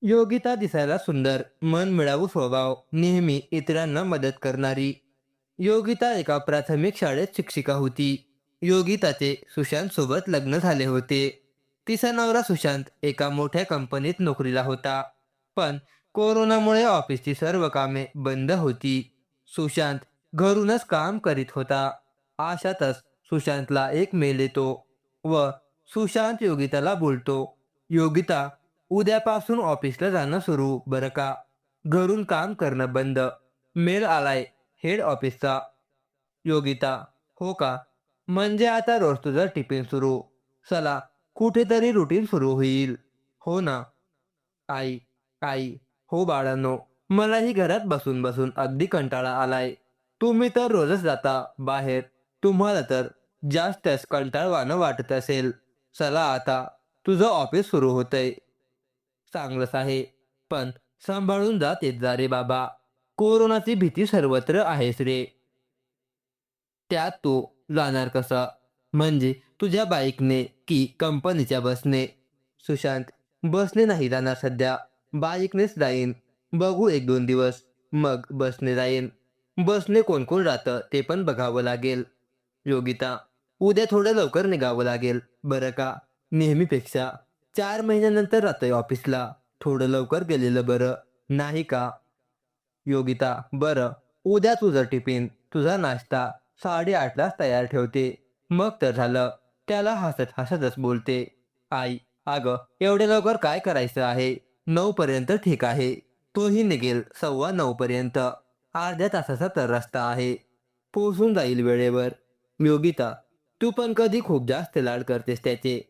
योगिता दिसायला सुंदर, मनमिळावू स्वभाव, नेहमी इतरांना मदत करणारी. योगिता एका प्राथमिक शाळेत शिक्षिका होती. योगिताचे सुशांत सोबत लग्न झाले होते. तिचा नवरा सुशांत एका मोठ्या कंपनीत नोकरीला होता. पण कोरोनामुळे ऑफिसची सर्व कामे बंद होती. सुशांत घरूनच काम करीत होता. अशातच सुशांतला एक मेल येतो व सुशांत योगिताला बोलतो, योगिता, उद्यापासून ऑफिसला जाणं सुरू बरं का. घरून काम करणं बंद. मेल आलाय हेड ऑफिसचा. योगिता, हो का? म्हणजे आता रोज तुझं टिफिन सुरू. चला, कुठेतरी रुटीन सुरू होईल. हो ना. आई, आई, हो बाळांनो, मलाही घरात बसून बसून अगदी कंटाळा आलाय. तुम्ही तर रोजच जाता बाहेर. तुम्हाला तर जास्तच कंटाळवाणं वाटत असेल. चला आता, तुझं ऑफिस सुरू होतंय. चांगलंच आहे. पण सांभाळून जात येत जा रे बाबा. कोरोनाची भीती सर्वत्र आहेच रे. त्यात तू जाणार कसा? म्हणजे तुझ्या बाईकने की कंपनीच्या बसने? सुशांत, बसने नाही जाणार सध्या. बाईकनेच जाईन. बघू 1-2 दिवस. मग बसने जाईन. बसने कोण कोण राहतं ते पण बघावं लागेल. योगिता, उद्या थोडं लवकर निघावं लागेल बरं का. नेहमीपेक्षा 4 महिन्यानंतर जातोय ऑफिसला. थोडं लवकर गेलेलं बरं, नाही का? योगिता, बरं. उद्या तुझं टिफिन, तुझा नाश्ता 8:30लाच तयार ठेवते. मग तर झालं. त्याला हसत हसतच बोलते. आई, अगं, एवढ्या लवकर काय करायचं आहे? 9 पर्यंत ठीक आहे. तोही निघेल 9:15 पर्यंत. अर्ध्या तासाचा तर रस्ता आहे. पोहोचून जाईल वेळेवर. योगिता, तू पण कधी खूप जास्त लाड करतेस त्याचे.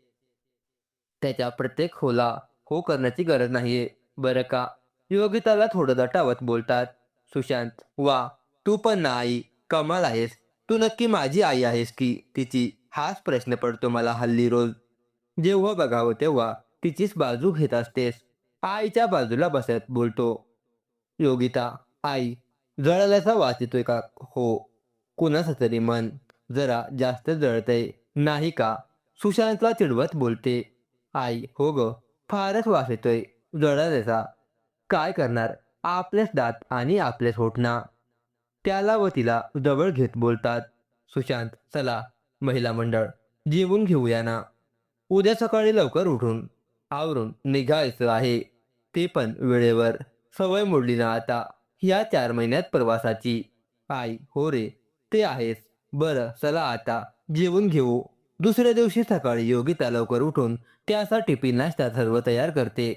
त्याच्या प्रत्येक होला हो करण्याची गरज नाहीये, बरं का. योगिताला थोडं दटावत बोलतात. सुशांत, वा, तू पण ना आई, कमाल आहेस. तू नक्की माझी आई आहेस की तिची? हाच प्रश्न पडतो मला हल्ली रोज. जेव्हा बघावं तेव्हा तिचीच बाजू घेत असतेस. आईच्या बाजूला बसत बोलतो. योगिता, आई, जळाल्याचा वास येतोय का? हो. कुणाचं तरी मन जरा जास्त जळतंय, नाही का? सुशांतला चिडवत बोलते. आई, हो गं, फारच वास येतोय जळाल्याचा. काय करणार? आपलेच दात आणि आपलेच होठ ना. त्याला व तिला जवळ घेत बोलतात. सुशांत, चला, महिला मंडळ, जेवून घेऊया ना. उद्या सकाळी लवकर उठून आवरून निघायचं आहे. ते पण वेळेवर. सवय मोडली ना आता ह्या 4 महिन्यात प्रवासाची. आई, हो रे, ते आहेच. बरं, चला आता जेवून घेऊ. दुसऱ्या दिवशी सकाळी योगिता लवकर उठून त्याचा टिफिन नाश्ता सर्व तयार करते.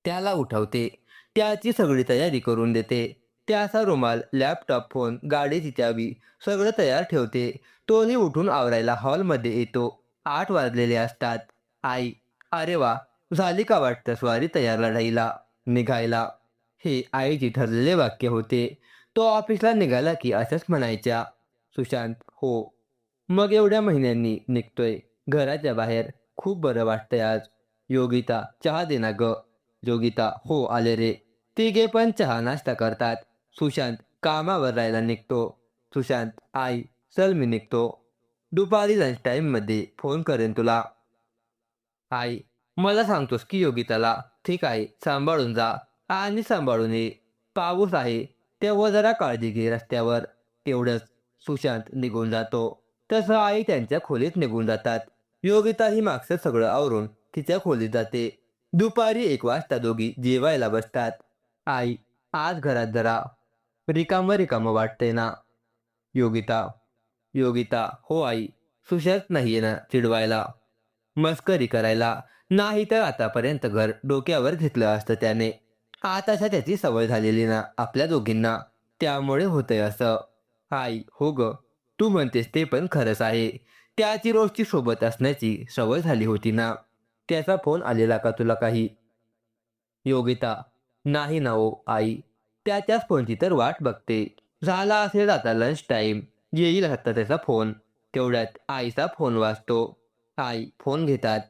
त्याला उठवते. त्याची सगळी तयारी करून देते. त्याचा रुमाल, लॅपटॉप, फोन, गाडीची चावी सगळं तयार ठेवते. तोही उठून आवरायला हॉलमध्ये येतो. 8 वाजलेले असतात. आई, अरे वा, झाली का वाटतं स्वारी तयार लढाईला, निघायला. हे आईचे ठरलेले वाक्य होते. तो ऑफिसला निघाला की असंच म्हणायच्या. सुशांत, हो. मग एवढ्या महिन्यांनी निघतोय घराच्या बाहेर. खूप बरं वाटतंय आज. योगिता, चहा दे ना गं. योगिता, हो आले रे. तिघे पण चहा नाश्ता करतात. सुशांत कामावर जायला निघतो. सुशांत, आई, चल मी निघतो. दुपारी लंच टाईममध्ये फोन करेन तुला. आई, मला सांगतोस की योगिताला? ठीक आहे, सांभाळून जा आणि सांभाळून ये. पाऊस आहे, तेव्हा जरा काळजी घे रस्त्यावर. तेवढंच. सुशांत निघून जातो. तसं आई त्यांच्या खोलीत निघून जातात. योगिताही मागचं सगळं आवरून तिच्या खोलीत जाते. दुपारी 1 वाजता दोघी जेवायला बसतात. आई, आज घरात जरा रिकामं रिकामं वाटतंय ना. योगिता, योगिता, हो आई. सुशांत नाहीये ना चिडवायला, मस्करी करायला. नाही तर आतापर्यंत घर डोक्यावर घेतलं असतं त्याने. आताच्या त्याची सवय झालेली ना आपल्या दोघींना. त्यामुळे होतंय असं. आई, हो गं. तू म्हणतेस ते पण खरंच आहे. त्याची रोजची सोबत असण्याची सवय झाली होती ना. त्याचा फोन आलेला का तुला काही? योगिता, नाही ना हो आई. त्याच्याच फोनची तर वाट बघते. झाला असेल आता लंच टाईम. येईल आता त्याचा फोन. तेवढ्यात आईचा फोन वाजतो. आई फोन घेतात.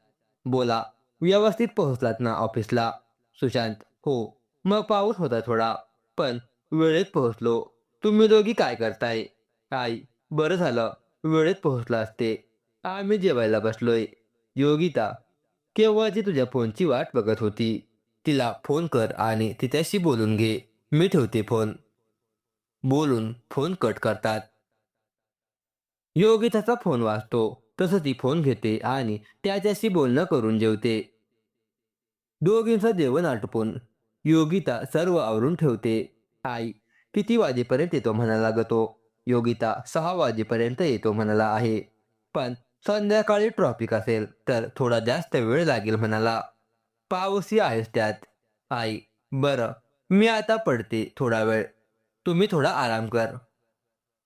बोला, व्यवस्थित पोहोचलात ना ऑफिसला? सुशांत, हो. मग पाऊस होता थोडा, पण वेळेत पोहोचलो. तुम्ही दोघी काय करताय? आई, बरं झालं, वेळेत पोहोचला असते. आम्ही जेवायला बसलोय. योगिता, केव्हाची तुझ्या फोनची वाट बघत होती. तिला फोन कर आणि तिच्याशी बोलून घे. मी ठेवते फोन. बोलून फोन कट करतात. योगिताचा फोन वाजतो. तसं ती फोन घेते आणि त्याच्याशी बोलणं करून जेवते. दोघींचं जेवण आटपून योगिता सर्व आवरून ठेवते. आई किती वाजेपर्यंत येतो म्हणाला ग तो. योगिता 6 वाजेपर्यंत येतो म्हणाला आहे. पण संध्याकाळी ट्रॉफिक असेल तर थोडा जास्त वेळ लागेल म्हणाला. पाऊसही आहेच त्यात. आई बरं, मी आता पडते थोडा वेळ. तुम्ही थोडा आराम कर.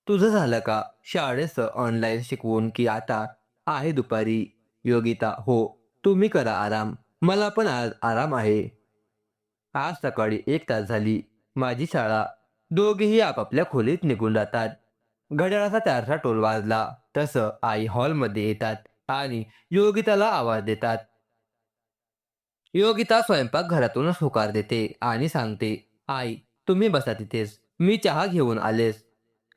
तुझं झालं का शाळेचं ऑनलाईन शिकवून की आता आहे दुपारी? योगिता हो. तुम्ही करा आराम. मला पण आज आराम आहे. आज सकाळी 1 तास झाली माझी शाळा. दोघेही आपापल्या खोलीत निघून जातात. घड्याळाचा 4चा टोल वाजला तसं आई हॉलमध्ये येतात आणि योगिताला आवाज देतात. योगिता स्वयंपाकघरातूनच होकार देते आणि सांगते, आई तुम्ही बसा तिथेच. मी चहा घेऊन आलेस.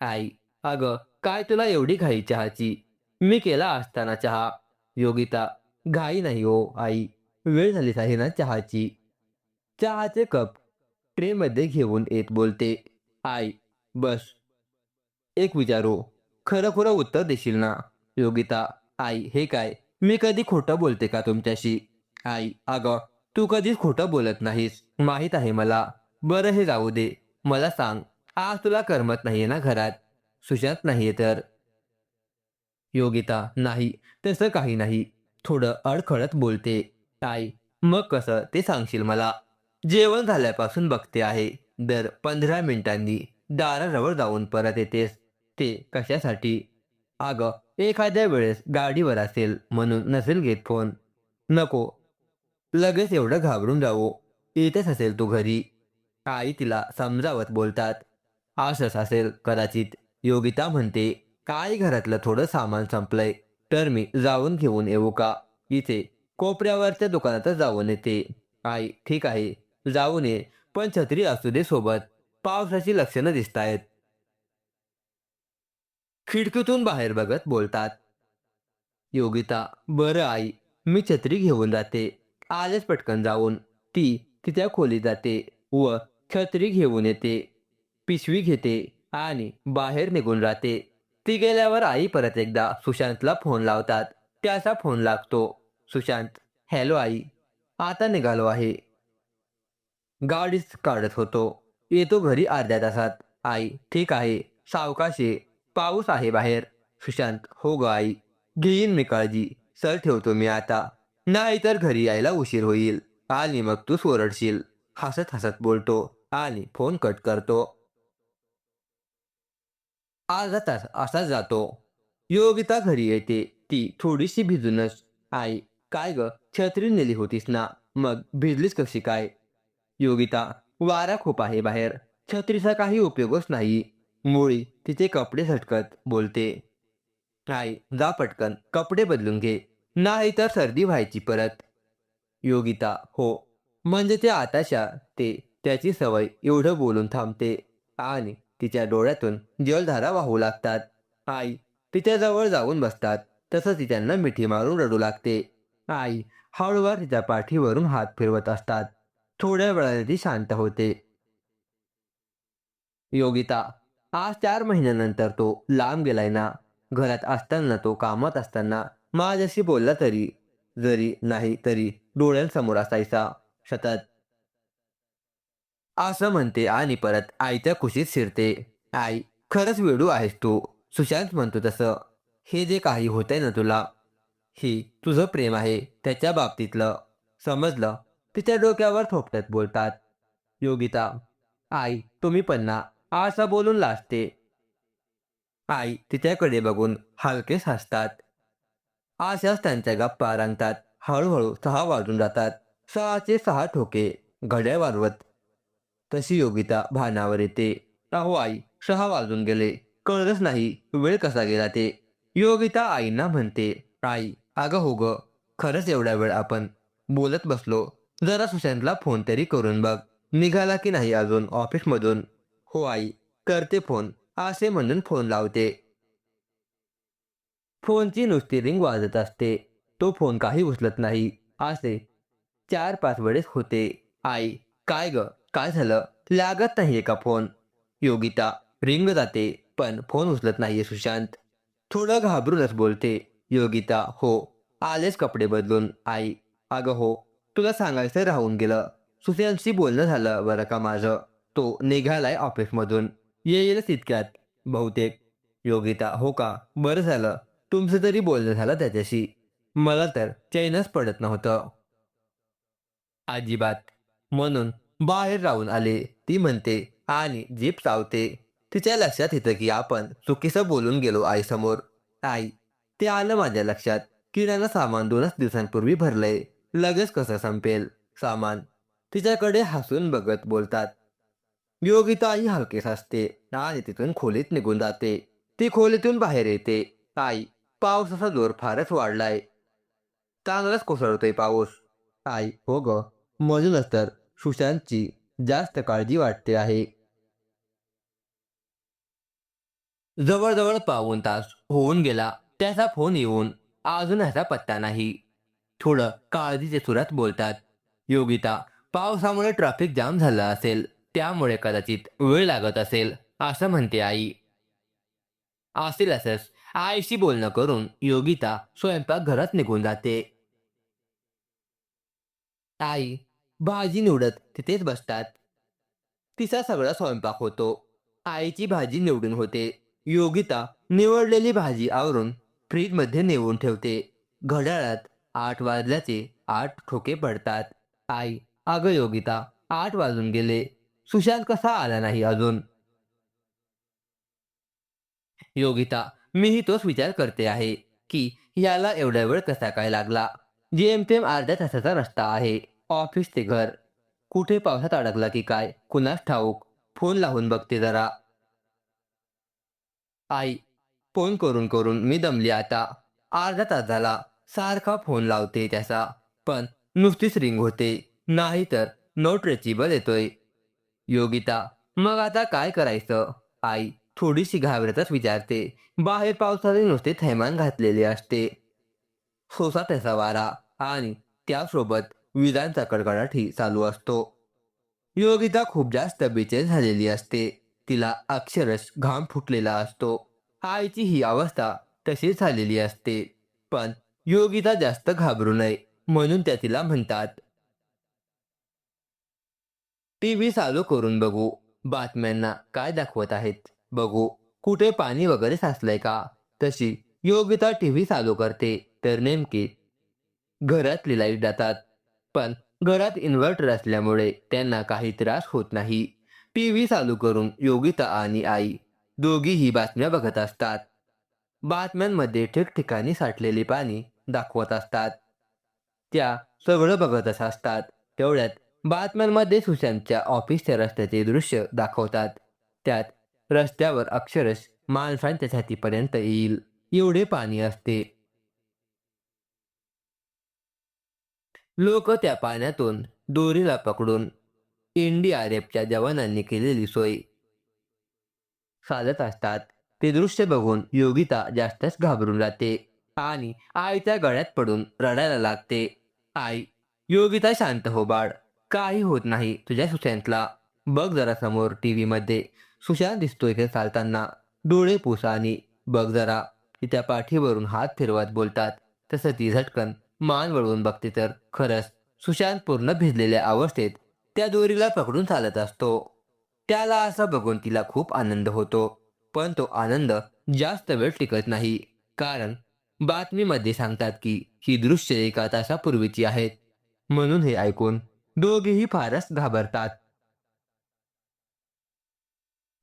आई अगं काय तुला एवढी घाई चहाची? मी केला असताना चहा. योगिता घाई नाही हो आई. वेळ झालीच आहे ना चहाची. चहाचे कप ट्रेमध्ये घेऊन येत बोलते. आई बस एक विचारू. खरं खुरं उत्तर देशील ना? योगिता आई हे काय? मी कधी खोटं बोलते का तुमच्याशी? आई अगं तू कधीच खोटं बोलत नाहीस. माहीत आहे मला. बरं हे जाऊ दे. मला सांग आज तुला करमत नाहीये ना घरात? सुशांत नाहीये तर? योगिता नाही तसं काही नाही. थोडं अडखळत बोलते. आई मग कसं ते सांगशील मला? जेवण झाल्यापासून बघते आहे. दर 15 मिनिटांनी दाराजवळ जाऊन परत येतेस. ते कशासाठी? अगं एखाद्या वेळेस गाडीवर असेल म्हणून नसेल घेत फोन. नको लगेच एवढं घाबरून जाऊ. येतेच असेल तू घरी. आई तिला समजावत बोलतात. असंच असेल कदाचित. योगिता म्हणते, काय घरातलं थोडं सामान संपलंय. तर मी जाऊन घेऊन येऊ का? इथे कोपऱ्यावरच्या दुकानातच जाऊन येते. आई ठीक आहे. जाऊन ये. पण छत्री असू दे सोबत. पावसाची लक्षणं दिसतायत. खिडकीतून बाहेर बघत बोलतात. योगिता बरं आई. मी छत्री घेऊन जाते. आलेच पटकन जाऊन. ती तिच्या खोलीत जाते व छत्री घेऊन येते. पिशवी घेते आणि बाहेर निघून जाते. ती गेल्यावर आई परत एकदा सुशांतला फोन लावतात. त्याचा फोन लागतो. सुशांत हॅलो आई. आता निघालो आहे. गाडीच काढत होतो. येतो घरी अर्ध्या तासात. आई ठीक आहे. सावकाश ये. पाऊस आहे बाहेर. सुशांत हो ग आई. घेईन मी काळजी. चल ठेवतो मी आता. नाहीतर घरी यायला उशीर होईल आणि मग तू ओरडशील. हसत हसत बोलतो आणि फोन कट करतो. अर्धा तास असाच जातो. योगिता घरी येते. ती थोडीशी भिजूनच. आई काय ग छत्री नेली होतीस ना? मग भिजलीस कशी काय? योगिता वारा खूप आहे बाहेर. छत्रीचा काही उपयोगच नाही. मुळी तिचे कपडे झटकत बोलते. आई जा पटकन कपडे बदलून घे. नाही तर सर्दी व्हायची परत. योगिता हो. म्हणजे ते आताशा ते त्याची सवय एवढं बोलून थांबते आणि तिच्या डोळ्यातून जलधारा वाहू लागतात. आई तिच्याजवळ जाऊन बसतात. तसं ती त्यांना मिठी मारून रडू लागते. आई हळूवार तिच्या पाठीवरून हात फिरवत असतात. थोड्या वेळाने ती शांत होते. योगिता आज 4 महिन्यानंतर तो लांब गेलाय ना. घरात असताना तो कामात असताना माझ्याशी बोलला तरी जरी नाही तरी डोळ्यांसमोर असायचा सतत. असं म्हणते आणि परत आईच्या कुशीत शिरते. आई खरंच वेडू आहेस तू. सुशांत म्हणतो तसं. हे जे काही होतंय ना तुला, ही तुझं प्रेम आहे त्याच्या बाबतीतलं. समजलं? तिच्या डोक्यावर थोपटत बोलतात. योगिता आई तुम्ही पण ना. असं बोलून लाजते. आई तिच्याकडे बघून हलकेच हसतात. अशाच त्यांच्या गप्पा रंगतात. हळूहळू 6 वाजून जातात. 6चे 6 ठोके घड्याळ वाजवत तशी योगिता भानावर येते. अहो आई 6 वाजून गेले. कळलंच नाही वेळ कसा गेला ते. योगिता आईंना म्हणते. आई अगं हो ग. खरंच एवढा वेळ आपण बोलत बसलो. जरा सुशांतला फोन तरी करून बघ. निघाला की नाही अजून ऑफिसमधून? हो आई करते फोन. असे म्हणून फोन लावते. फोनची नुसती रिंग वाजत असते. तो फोन काही उचलत नाही. असे 4-5 वेळेस होते आई, काय ग, काय झालं? लागत नाहीये का फोन? योगिता, रिंग जाते पण फोन उचलत नाहीये सुशांत. थोडं घाबरूनच बोलते. योगिता, हो. आलेच कपडे बदलून. आई, अगं हो, तुला सांगायचं राहून गेलं. सुशांतशी बोलणं झालं बरं का माझं. तो निघालाय ऑफिसमधून. येईलच इतक्यात बहुतेक. योगिता, हो का? बरं झालं. तुमचं तरी बोलणं झालं त्याच्याशी. मला तर चैनच पडत नव्हतं. अजिबात. म्हणून बाहेर राहून आले. ती म्हणते आणि जीभ चावते. तिच्या लक्षात येतं की आपण चुकीचं बोलून गेलो आईसमोर. आई, ते आलं माझ्या लक्षात. किराणा सामान 2च दिवसांपूर्वी भरलंय. लगेच कसं संपेल सामान? तिच्याकडे हसून बघत बोलतात. योगिताही हलकेच असते आणि तिथून खोलीत निघून जाते. ती खोलीतून बाहेर येते. आई, पावसाचा जोर फारच वाढलाय. चांगलाच कोसळतोय पाऊस. आई, हो ग. म्हणूनच तर सुशांतची जास्त काळजी वाटते आहे. जवळजवळ पाऊण तास होऊन गेला. त्याचा फोन येऊन अजून ह्याचा पत्ता नाही. थोडं काळजीच्या सुरात बोलतात. योगिता, पावसामुळे ट्रॅफिक जाम झालं असेल. त्यामुळे कदाचित वेळ लागत असेल, असं म्हणते आई. असेल असंच. आईशी बोलणं करून योगिता स्वयंपाकघरात निघून जाते. आई भाजी निवडत तिथेच बसतात. तिचा सगळा स्वयंपाक होतो. आईची भाजी निवडून होते. योगिता निवडलेली भाजी आवरून फ्रीजमध्ये नेऊन ठेवते. घड्याळात 8 वाजल्याचे 8 ठोके पडतात. आई, अगं योगिता, 8 वाजून गेले. सुशांत कसा आला नाही अजून? योगिता, मीही तोच विचार करते आहे, की याला एवढा वेळ कसा काय लागला? जेमतेम अर्ध्या तासाचा रस्ता आहे. ऑफिस ते घर. कुठे पावसात अडकला की काय कुणास ठाऊक. फोन लावून बघते जरा. आई, फोन करून करून मी दमली आता. अर्धा तास झाला. सारखा फोन लावते त्याचा. पण नुसतीच रिंग होते. नाहीतर नॉट रिचेबल येतोय. योगिता, मग आता काय करायचं? आई थोडीशी घाबरतच विचारते. बाहेर पावसाने नुसते थैमान घातलेले असते. सोसाट्याचा वारा आणि त्यासोबत विजांचा कडकडाटही चालू असतो. योगिता खूप जास्त बेचैन झालेली असते. तिला अक्षरश घाम फुटलेला असतो. आईची ही अवस्था तशीच झालेली असते. पण योगिता जास्त घाबरू नये म्हणून त्या तिला म्हणतात. टीव्ही चालू करून बघू. बातम्यांना काय दाखवत आहेत बघू. कुठे पाणी वगैरे साचलंय का? तशी योगिता टीव्ही चालू करते तर नेमके घरातली लाईट जातात. पण घरात इन्व्हर्टर असल्यामुळे त्यांना काही त्रास होत नाही. टीव्ही चालू करून योगिता आणि आई दोघीही बातम्या बघत असतात. बातम्यांमध्ये ठिकठिकाणी साठलेले पाणी दाखवत असतात. त्या सगळं बघतच असतात. तेवढ्यात बातम्यांमध्ये सुशांतच्या ऑफिसच्या रस्त्याचे दृश्य दाखवतात. त्यात रस्त्यावर अक्षरश माणसांच्या छातीपर्यंत येईल एवढे पाणी असते. लोक त्या पाण्यातून दोरीला पकडून एनडीआरएफच्या जवानांनी केलेली सोय साधत असतात. ते दृश्य बघून योगिता जास्तच घाबरून जाते आणि आईच्या गळ्यात पडून रडायला लागते. आई, योगिता शांत हो बाळ. काही होत नाही तुझ्या सुशांतला. बघ जरा समोर टीव्ही मध्ये सुशांत दिसतोय ते चालताना. डोळे पुस आणि बघ जरा. तिच्या पाठीवरून हात फिरवत बोलतात. तसं ती झटकन मान वळवून बघते तर खरंच सुशांत पूर्ण भिजलेल्या अवस्थेत त्या दोरीला पकडून चालत असतो. त्याला असं बघून तिला खूप आनंद होतो. पण तो आनंद जास्त वेळ टिकत नाही. कारण बातमीमध्ये सांगतात की ही दृश्य 1 तासापूर्वीची आहेत. म्हणून हे ऐकून दोघेही फारच घाबरतात.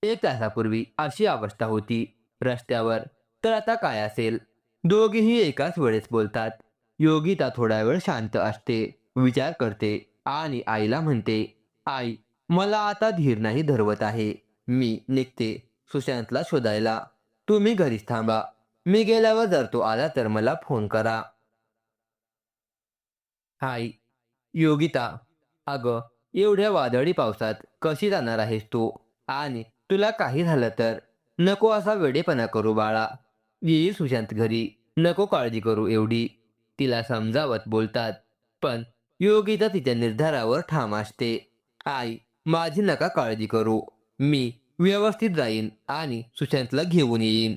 1 तासापूर्वी अशी अवस्था होती रस्त्यावर, तर आता काय असेल? दोघेही एकाच वेळेस बोलतात. योगिता थोडा वेळ शांत असते, विचार करते आणि आईला म्हणते, आई, मला आता धीर नाही धरवत आहे. मी निघते सुशांतला शोधायला. तुम्ही घरीच थांबा. मी गेल्यावर जर तो आला तर मला फोन करा. आई, योगिता, अगं, एवढ्या वादळी पावसात कशी जाणार आहेस तू? आणि तुला काही झालं तर? नको असा वेडेपणा करू बाळा. येईल सुशांत घरी. नको काळजी करू एवढी. तिला समजावत बोलतात. पण योगिता तिच्या निर्धारावर ठाम असते. आई, माझी नका काळजी करू. मी व्यवस्थित जाईन आणि सुशांतला घेऊन येईन.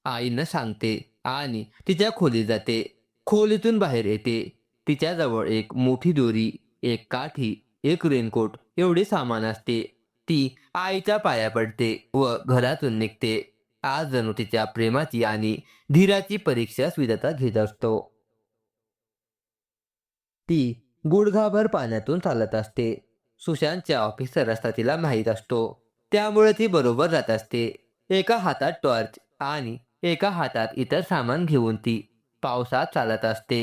आईनं सांगते आणि तिच्या खोलीत जाते. खोलीतून बाहेर येते. तिच्याजवळ एक मोठी दोरी, एक काठी, एक रेनकोट एवढे सामान असते. ती आईच्या पाया पडते व घरातून निघते. आज जणू तिच्या प्रेमाची आणि धीराची परीक्षा विधाता घेत असतो. ती गुडघाभर पाण्यातून चालत असते. सुशांतच्या ऑफिसचा रस्ता तिला माहीत असतो. त्यामुळे ती बरोबर जात असते. एका हातात टॉर्च आणि एका हातात इतर सामान घेऊन ती पावसात चालत असते.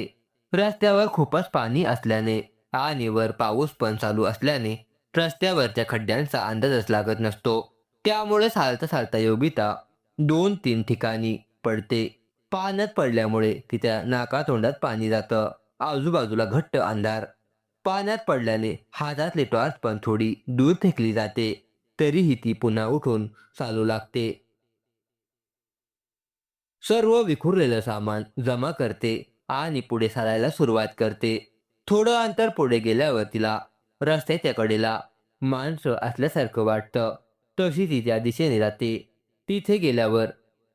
रस्त्यावर खूपच पाणी असल्याने आणि वर पाऊस पण चालू असल्याने रस्त्यावरच्या खड्ड्यांचा अंदाजच लागत नसतो. त्यामुळे चालता चालता योगिता 2-3 ठिकाणी पडते. पाण्यात पडल्यामुळे तिच्या नाकातोंडात पाणी जातं. आजूबाजूला घट्ट अंधार. पाण्यात पडल्याने हातातली टॉर्च पण थोडी दूर फेकली जाते. तरीही ती पुन्हा उठून चालू लागते. सर्व विखुरलेलं सामान जमा करते आणि पुढे चालायला सुरुवात करते. थोडं अंतर पुढे गेल्यावर तिला रस्त्याच्या कडेला माणसं असल्यासारखं वाटतं. तशी ती त्या दिशेने जाते. तिथे गेल्यावर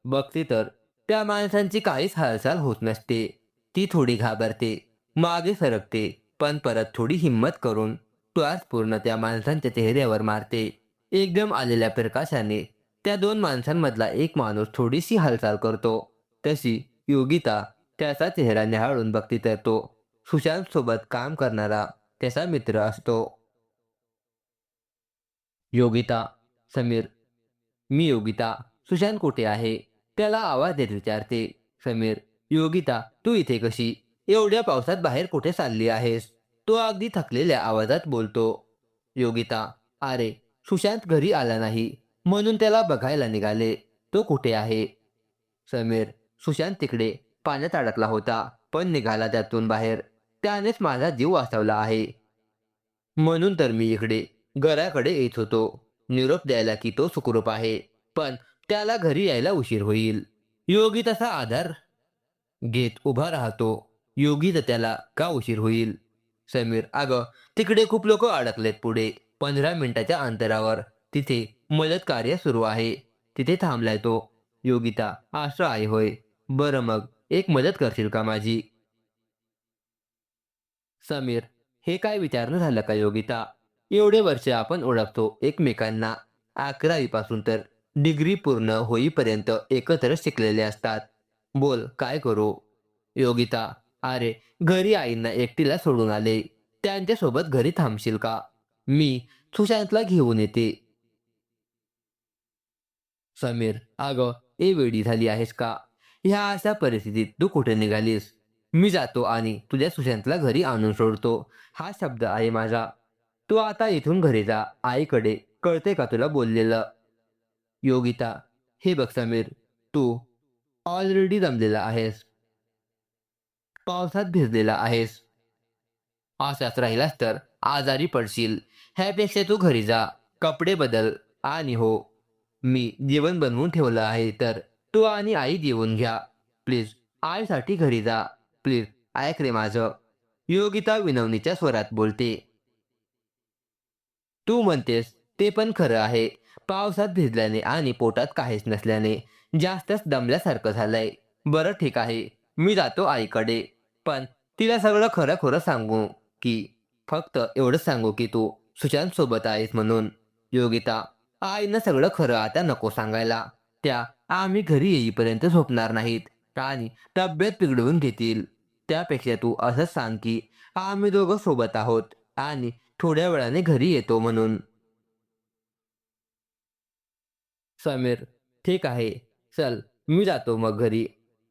बघते तर त्या माणसांची काहीच हालचाल होत नसते. ती थोडी घाबरते. मागे सरकते, पण परत थोडी हिंमत करून टॉर्च पूर्ण त्या माणसांच्या चेहऱ्यावर मारते. एकदम आलेल्या प्रकाशाने त्या 2 माणसांमधला एक माणूस थोडीशी हालचाल करतो. तशी योगिता त्याचा चेहरा न्याहाळून बघते तर तो सुशांत सोबत काम करणारा त्याचा मित्र असतो. योगिता, समीर, मी योगिता. सुशांत कुठे आहे? त्याला आवाज देत विचारते. समीर, योगिता, तू इथे कशी? एवढ्या पावसात बाहेर कुठे चालली आहेस? तो अगदी थकलेल्या आवाजात बोलतो. योगिता, अरे, सुशांत घरी आला नाही म्हणून त्याला बघायला निघाले. तो कुठे आहे? समीर, सुशांत तिकडे पाण्यात अडकला होता, पण निघाला त्यातून बाहेर. त्यानेच माझा जीव वाचवला आहे. म्हणून तर मी इकडे घराकडे येत होतो. निरोप द्यायला की तो सुखरूप आहे, पण त्याला घरी यायला उशीर होईल. योगी तसा आधार घेत उभा राहतो. योगी तर त्याला का उशीर होईल? समीर, अगं, तिकडे खूप लोक अडकलेत पुढे. 15 मिनिटाच्या अंतरावर तिथे मदत कार्य सुरू आहे. तिथे थांबलाय तो. योगिता, असं आहे होय. बरं मग एक मदत करशील का माझी? समीर, हे काय विचारणं झालं का योगिता? एवढे वर्ष आपण ओळखतो एकमेकांना. 11वी पासून तर डिग्री पूर्ण होईपर्यंत एकत्र शिकलेले असतात. बोल, काय करू? योगिता, अरे, घरी आईंना एकटीला सोडून आले. त्यांच्यासोबत घरी थांबशील का? मी सुशांतला घेऊन येते. समीर, अगं, वेडी झाली आहेस का? ह्या अशा परिस्थितीत तू कुठे निघालीस? मी जातो आणि तुझ्या सुशांतला घरी आणून सोडतो. हा शब्द आहे माझा. तू आता इथून घरी जा. आईकडे कळते का तुला बोललेलं? योगिता, हे बघ समीर, तू ऑलरेडी दमलेला आहेस. पावसात भिजलेला आहेस. असाच राहिलास तर आजारी पडशील. ह्यापेक्षा तू घरी जा, कपडे बदल आणि हो, मी जेवण बनवून ठेवलं आहे तर तू आणि आई जेवून घ्या. प्लीज, आईसाठी घरी जा. प्लीज, ऐक रे माझं. योगिता विनवणीच्या स्वरात बोलते. तू म्हणतेस ते पण खरं आहे. पावसात भिजल्याने आणि पोटात काहीच नसल्याने जास्तच दमल्यासारखं झालंय. बरं ठीक आहे. मी जातो आईकडे. पण तिला सगळं खरं-खुरं सांगू की फक्त एवढंच सांगू की तू सुशांत सोबत आहेस म्हणून? योगिता, आईनं सगळं खरं आता नको सांगायला. त्या आम्ही घरी येईपर्यंत झोपणार नाहीत आणि तब्येत बिघडवून घेतील. त्यापेक्षा तू असंच सांग की आम्ही दोघं सोबत आहोत आणि थोड्या वेळाने घरी येतो म्हणून. समीर, ठीक आहे. चल, मी जातो मग घरी.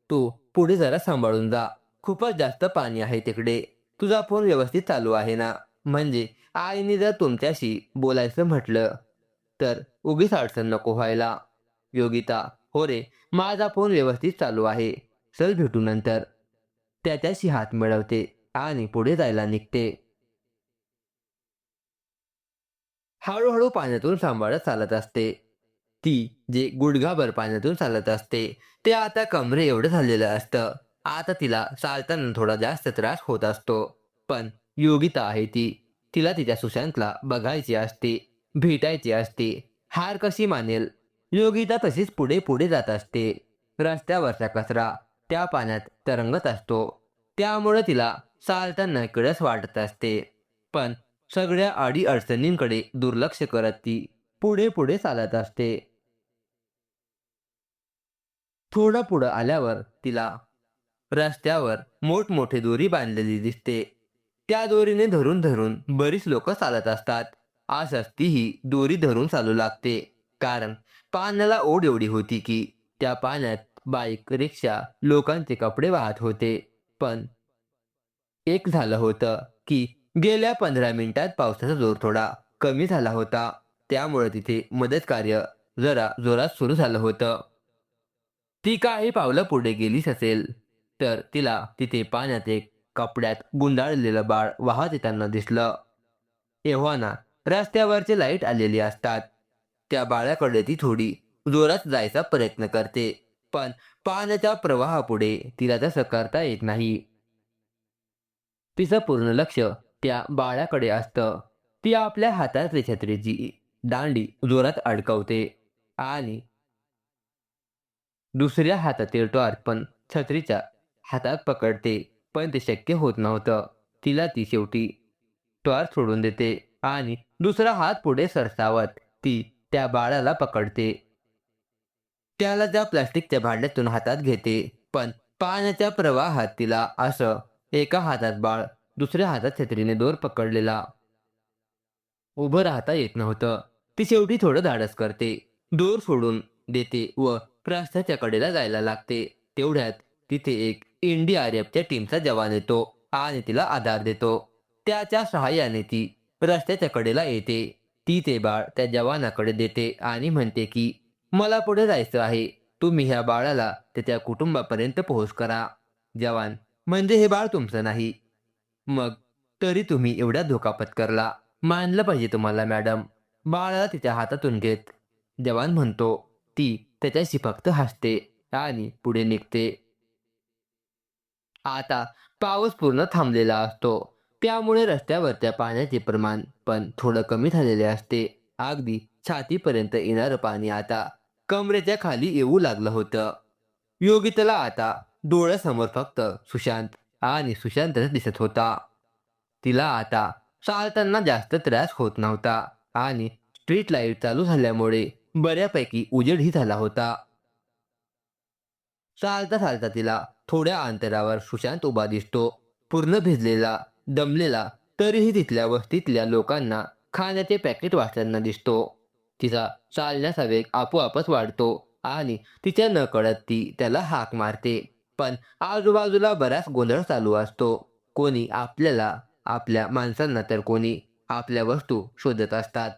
तू पुढे जरा सांभाळून जा. खूपच जास्त पाणी आहे तिकडे. तुझा फोन व्यवस्थित चालू आहे ना? म्हणजे आईने जर तुमच्याशी बोलायचं म्हटलं तर उगीच अडचण नको व्हायला. योगिता, हो रे, माझा फोन व्यवस्थित चालू आहे. चल, भेटू नंतर. त्याच्याशी हात मिळवते आणि पुढे जायला निघते. हळू पाण्यातून सांभाळत चालत असते. ती जे गुडघाभर पाण्यातून चालत असते ते आता कमरे एवढं झालेलं असतं. आता तिला चालताना थोडा जास्त त्रास होत असतो. पण योगिता आहे ती. तिला तिच्या सुशांतला बघायचे असते, भेटायचे असते. हार कशी मानेल? योगिता तशीच पुढे पुढे जात असते. रस्त्यावरचा कचरा त्या पाण्यात तरंगत असतो. त्यामुळे तिला चालताना किळस वाटत असते. पण सगळ्या अडीअडचणींकडे दुर्लक्ष करत ती पुढे पुढे चालत असते. थोडं पुढं आल्यावर तिला रस्त्यावर मोठमोठी दोरी बांधलेली दिसते. त्या दोरीने धरून धरून बरीच लोक चालत असतात. असंच तीही दोरी धरून चालू लागते. कारण पाण्याला ओढ एवढी होती की त्या पाण्यात बाईक, रिक्षा, लोकांचे कपडे वाहत होते. पण एक झालं होतं की गेल्या 15 मिनिटात पावसाचा जोर थोडा कमी झाला होता. त्यामुळे तिथे मदत कार्य जरा जोरात सुरू झालं होतं. ती काही पावलं पुढे गेलीच असेल, तर तिला तिथे पाण्यात एक कपड्यात गुंडाळलेलं बाळ वाहत येताना दिसलं. एव्हाना रस्त्यावरचे लाईट आलेली असतात. त्या बाळाकडे ती थोडी जोरात जायचा प्रयत्न करते. पण पाण्याच्या प्रवाहापुढे तिला तसं करता येत नाही. तिचं पूर्ण लक्ष त्या बाळाकडे असतं. ती आपल्या हातातली छत्रीची दांडी जोरात अडकवते आणि दुसऱ्या हातातील टॉर्च पण छत्रीच्या हातात पकडते. पण ते शक्य होत नव्हतं. तिला ती शेवटी टॉर्च सोडून देते आणि दुसरा हात पुढे सरसावत ती त्या बाळाला पकडते. त्याला त्या प्लास्टिकच्या भांड्यातून हातात घेते. पण पाण्याच्या प्रवाहात तिला असं एका हातात बाळ, दुसऱ्या हातात छत्रीने दोर पकडलेला उभं राहता येत नव्हतं. ती शेवटी थोडं धाडस करते. दोर सोडून देते व रस्त्याच्या कडेला जायला लागते. तेवढ्यात तिथे एक एन-डी-आर-एफच्या टीमचा जवान येतो आणि तिला आधार देतो. त्याच्या सहाय्याने ती रस्त्याच्या कडेला येते. ती ते बाळ त्या जवानाकडे देते आणि म्हणते की मला पुढे जायचं आहे. तुम्ही ह्या बाळाला त्याच्या कुटुंबापर्यंत पोहोच करा. जवान: म्हणजे हे बाळ तुमचं नाही? मग तरी तुम्ही एवढा धोका पत्करला. मानलं पाहिजे तुम्हाला मॅडम. बाळाला तिच्या हातातून घेत जवान म्हणतो. ती त्याच्याशी फक्त हसते आणि पुढे निघते. आता पाऊस पूर्ण थांबलेला असतो. त्यामुळे रस्त्यावरच्या पाण्याचे प्रमाण पण थोडं कमी झालेले असते. अगदी छातीपर्यंत येणारं पाणी आता कमरेच्या खाली येऊ लागलं होतं. योगिताला आता डोळ्यासमोर फक्त सुशांत आणि सुशांतच दिसत होता. तिला आता चालताना जास्त त्रास होत नव्हता आणि स्ट्रीट लाईट चालू झाल्यामुळे बऱ्यापैकी उजेडही झाला होता. चालता चालता तिला थोड्या अंतरावर सुशांत उभा दिसतो. पूर्ण भिजलेला, दमलेला, तरीही तिथल्या वस्तीतल्या लोकांना खाण्याचे पॅकेट वाटताना दिसतो. तिचा चालण्याचा वेग आपोआपच वाढतो आणि तिच्या नकळत ती त्याला हाक मारते. पण आजूबाजूला बराच गोंधळ चालू असतो. कोणी आपल्याला, आपल्या माणसांना, तर कोणी आपल्या वस्तू शोधत असतात.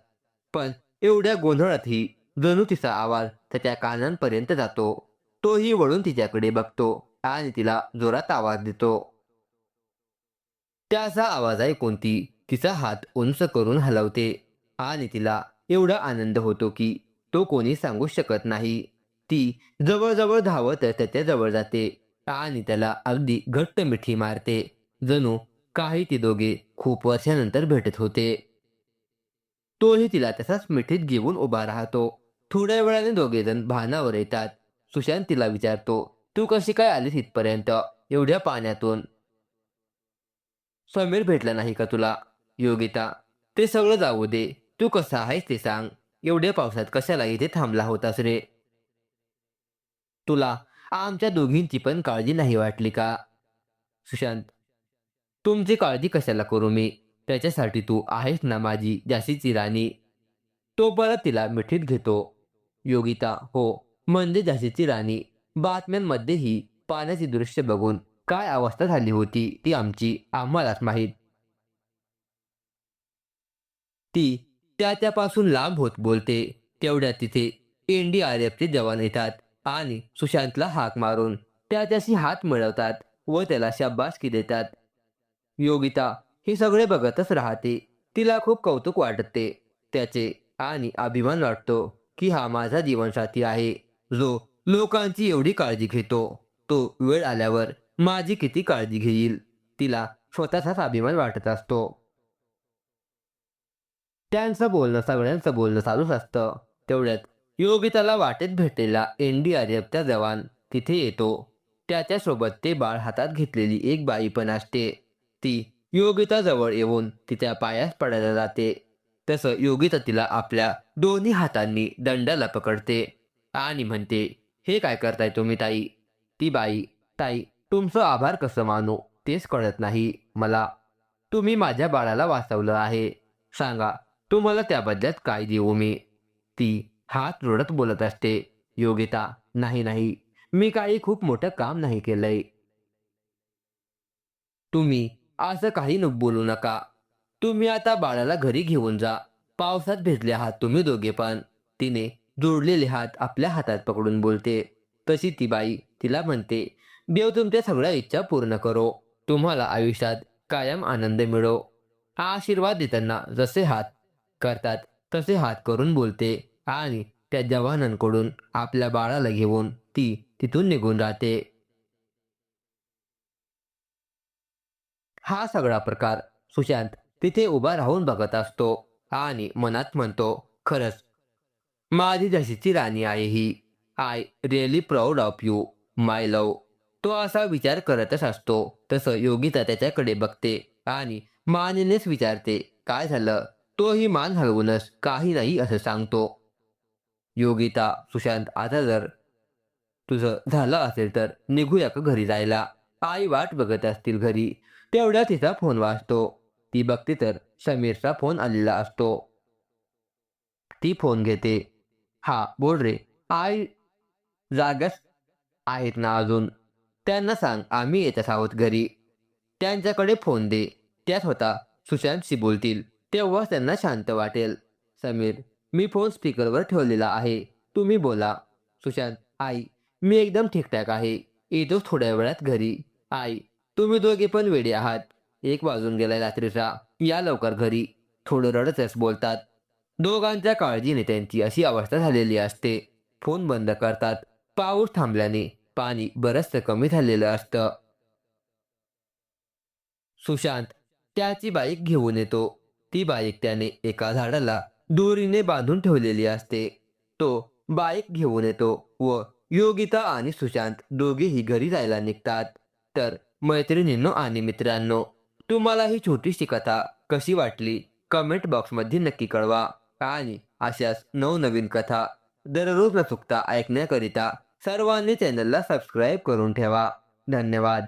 पण एवढ्या गोंधळातही जणू तिचा आवाज त्याच्या कानांपर्यंत जातो. तोही वळून तिच्याकडे बघतो आणि तिला जोरात आवाज देतो. त्याचा आवाज ऐकून ती तिचा हात उंच करून हलवते आणि तिला एवढा आनंद होतो की तो कोणी सांगू शकत नाही. ती जवळजवळ धावत त्याच्या जवळ जाते आणि त्याला अगदी घट्ट मिठी मारते. जणू काही ती दोघे खूप वर्षानंतर भेटत होते. तोही तिला तसाच मिठीत घेऊन उभा राहतो. थोड्या वेळाने दोघेजण भानावर येतात. सुशांत तिला विचारतो, तू कशी काय आलीस इथपर्यंत एवढ्या पाण्यातून? समीर भेटला नाही का तुला? योगिता: ते सगळं जाऊ दे. तू कसा आहेस ते सांग. एवढ्या पावसात कशाला इथे थांबला होतास रे? तुला आमच्या दोघींची पण काळजी नाही वाटली का? सुशांत: तुमची काळजी कशाला करू मी? त्याच्यासाठी तू आहेस ना माझी झाशीची राणी. तो परत तिला मिठीत घेतो. योगिता: हो, म्हणजे झाशीची राणी. बातम्यांमध्येही पाण्याची दृश्य बघून काय अवस्था झाली होती ती आमची आम्हालाच माहीत. ती त्याच्यापासून लांब होत बोलते. तेवढ्यात तिथे एन-डी-आर-एफचे जवान येतात आणि सुशांतला हाक मारून त्याच्याशी हात मिळवतात व त्याला शाबासकी देतात. योगिता हे सगळे बघतच राहते. तिला खूप कौतुक वाटते त्याचे आणि अभिमान वाटतो की हा माझा जीवनसाथी आहे, जो लोकांची एवढी काळजी घेतो. तो वेळ आल्यावर माझी किती काळजी घेईल. तिला स्वतःचाच अभिमान वाटत असतो. त्यांचं बोलणं सगळ्यांचं बोलणं चालूच असतं. तेवढ्यात योगिताला वाटेत भेटलेला NDRFचा जवान तिथे येतो. त्याच्यासोबत ते बाळ हातात घेतलेली एक बाई पण असते. ती योगिताजवळ येऊन तिच्या पायास पडायला जाते. तसं योगिता तिला आपल्या दोन्ही हातांनी दंडाला पकडते आणि म्हणते, "हे काय करताय तुम्ही ताई?" ती बाई, "ताई, तुमचं आभार कसं मानू तेच कळत नाही मला. तुम्ही माझ्या बाळाला वाचवलं आहे. सांगा, तुम्हाला त्याबदल्यात काय देऊ मी?" ती हात जोडत बोलत असते. "योगिता, नाही नाही, मी काही खूप मोठं काम नाही केलंय. तुम्ही असं काही बोलू नका. तुम्ही आता बाळाला घरी घेऊन जा. पावसात भिजले आहात तुम्ही दोघे पण." तिने जोडलेले हात आपल्या हातात पकडून बोलते. तशी ती बाई तिला म्हणते, "देव तुमच्या सगळ्या इच्छा पूर्ण करो. तुम्हाला आयुष्यात कायम आनंद मिळो." हा आशीर्वाद देताना जसे हात करतात तसे हात करून बोलते आणि त्या जवानांकडून आपल्या बाळाला घेऊन ती तिथून निघून जाते. हा सगळा प्रकार सुशांत तिथे उभा राहून बघत असतो आणि मनात म्हणतो, "खरंच माझी जशीची राणी आहे ही. I really proud of you, my love." तो असा विचार करतच असतो. तसं योगिता त्याच्याकडे बघते आणि मानेनेच विचारते, "काय झालं?" तोही मान हलवूनच काही नाही असं सांगतो. योगिता, "सुशांत, आता जर तुझं झालं असेल तर निघूया का घरी जायला?" आई वाट बघत असतील घरी. तेवढ्या तिचा फोन वाजतो. ती बघते तर समीरचा फोन आलेला असतो. ती फोन घेते. "हां, बोल रे. आई जाग्याच आहेत ना अजून? त्यांना सांग आम्ही येतच आहोत घरी. त्यांच्याकडे फोन दे. त्या स्वतः सुशांतशी बोलतील. तेव्हाच त्यांना शांत वाटेल." समीर, "मी फोन स्पीकरवर ठेवलेला आहे. तुम्ही बोला." सुशांत, "आई, मी एकदम ठीकठाक आहे. येतोच थोड्या वेळात घरी." "आई, तुम्ही दोघे पण वेडे आहात. 1 वाजून गेलाय रात्रीचा. या लवकर घरी." थोडं रडतच बोलतात. दोघांच्या काळजीने त्यांची अशी अवस्था झालेली असते. फोन बंद करतात. पाऊस थांबल्याने पाणी बरचसं कमी झालेलं असतं. सुशांत त्याची बाईक घेऊन येतो. ती बाईक त्याने एका झाडाला दोरीने बांधून ठेवलेली असते. तो बाईक घेऊन येतो व योगिता आणि सुशांत दोघेही घरी जायला निघतात. तर मैत्रिणींनो आणि मित्रांनो, तुम्हाला ही छोटीशी कथा कशी वाटली कमेंट बॉक्समध्ये नक्की कळवा. आणि अशाच नवनवीन कथा दररोज न चुकता ऐकण्याकरिता सर्वांनी चॅनलला सबस्क्राईब करून ठेवा. धन्यवाद.